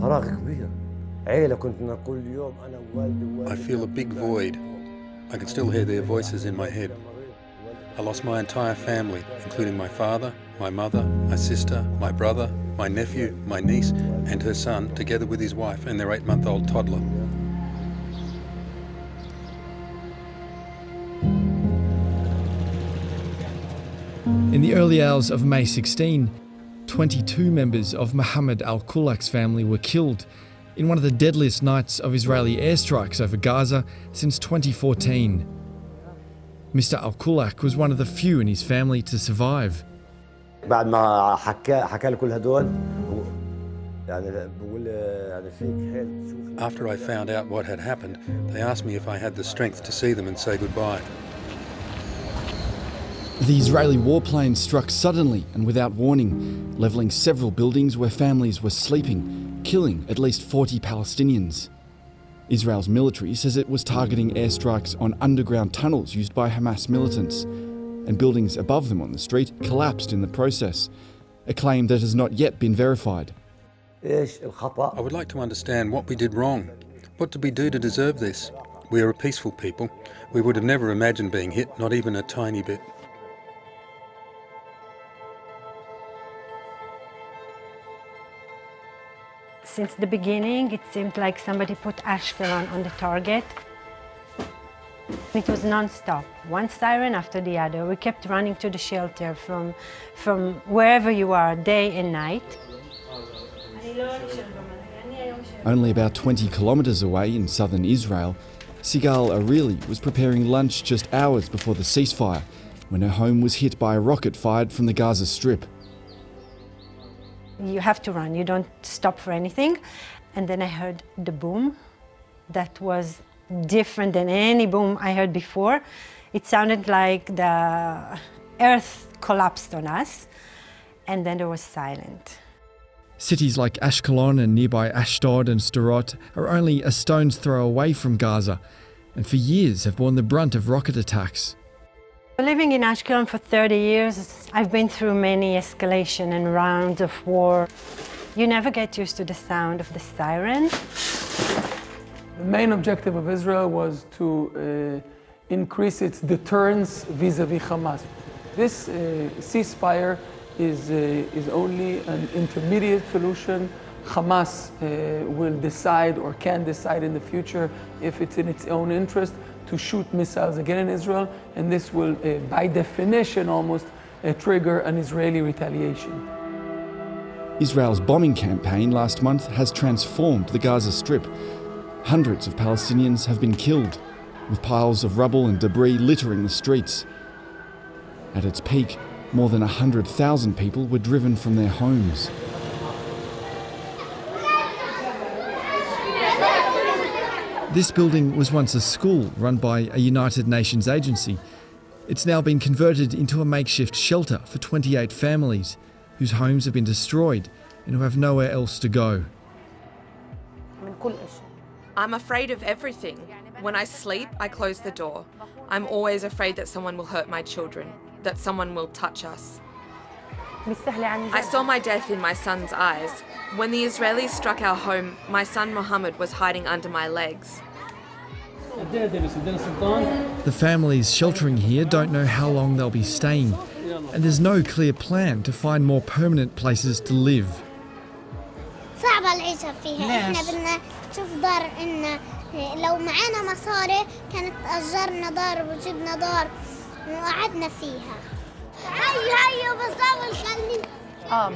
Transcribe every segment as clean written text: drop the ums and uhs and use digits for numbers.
I feel a big void. I can still hear their voices in my head. I lost my entire family, including my father, my mother, my sister, my brother, my nephew, my niece, and her son, together with his wife and their 8-month-old toddler. In the early hours of May 16, 22 members of Mohammed al-Kulak's family were killed in one of the deadliest nights of Israeli airstrikes over Gaza since 2014. Mr. al-Kulak was one of the few in his family to survive. After I found out what had happened, they asked me if I had the strength to see them and say goodbye. The Israeli warplanes struck suddenly and without warning, levelling several buildings where families were sleeping, killing at least 40 Palestinians. Israel's military says it was targeting airstrikes on underground tunnels used by Hamas militants, and buildings above them on the street collapsed in the process, a claim that has not yet been verified. I would like to understand what we did wrong. What did we do to deserve this? We are a peaceful people. We would have never imagined being hit, not even a tiny bit. Since the beginning, it seemed like somebody put Ashkelon on the target. It was non-stop, one siren after the other. We kept running to the shelter from wherever you are, day and night. Only about 20 kilometres away in southern Israel, Sigal Arili was preparing lunch just hours before the ceasefire when her home was hit by a rocket fired from the Gaza Strip. You have to run, you don't stop for anything. And then I heard the boom that was different than any boom I heard before. It sounded like the earth collapsed on us, and then there was silence. Cities like Ashkelon and nearby Ashdod and Sderot are only a stone's throw away from Gaza, and for years have borne the brunt of rocket attacks. Living in Ashkelon for 30 years, I've been through many escalation and rounds of war. You never get used to the sound of the siren. The main objective of Israel was to increase its deterrence vis-à-vis Hamas. This ceasefire is only an intermediate solution. Hamas will decide or can decide in the future if it's in its own interest to shoot missiles again in Israel, and this will, by definition almost, trigger an Israeli retaliation. Israel's bombing campaign last month has transformed the Gaza Strip. Hundreds of Palestinians have been killed, with piles of rubble and debris littering the streets. At its peak, more than 100,000 people were driven from their homes. This building was once a school run by a United Nations agency. It's now been converted into a makeshift shelter for 28 families whose homes have been destroyed and who have nowhere else to go. I'm afraid of everything. When I sleep, I close the door. I'm always afraid that someone will hurt my children, that someone will touch us. I saw my death in my son's eyes. When the Israelis struck our home, my son Mohammed was hiding under my legs. The families sheltering here don't know how long they'll be staying, and there's no clear plan to find more permanent places to live. صعبة العيشة فيها، إحنا بدنا نشوف دار إن لو معنا مصاري كانت أجرنا دار وجبنا دار وقعدنا فيها. هيا بصور خلي.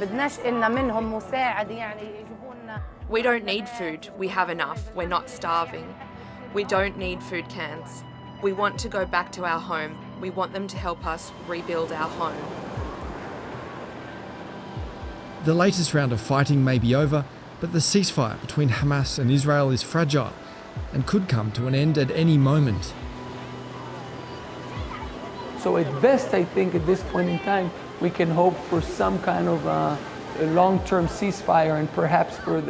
بدناش إلنا منهم مساعد يعني يجيبونا. We don't need food. We have enough. We're not starving. We don't need food cans. We want to go back to our home. We want them to help us rebuild our home. The latest round of fighting may be over, but the ceasefire between Hamas and Israel is fragile and could come to an end at any moment. So at best, I think at this point in time, we can hope for some kind of a long-term ceasefire and perhaps for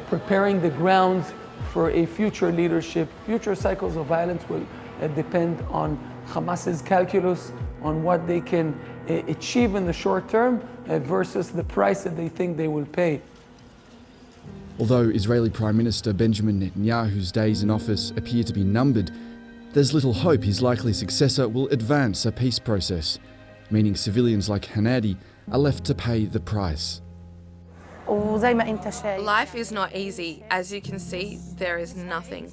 preparing the grounds for a future leadership. Future cycles of violence will depend on Hamas's calculus, on what they can achieve in the short term versus the price that they think they will pay. Although Israeli Prime Minister Benjamin Netanyahu's days in office appear to be numbered, there's little hope his likely successor will advance a peace process, meaning civilians like Hanadi are left to pay the price. Life is not easy. As you can see, there is nothing.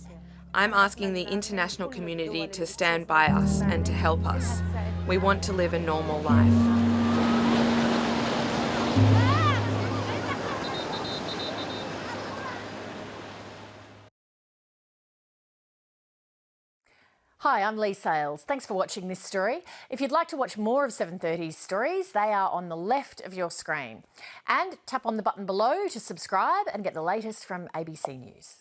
I'm asking the international community to stand by us and to help us. We want to live a normal life. Hi, I'm Lee Sales. Thanks for watching this story. If you'd like to watch more of 730's stories, they are on the left of your screen. And tap on the button below to subscribe and get the latest from ABC News.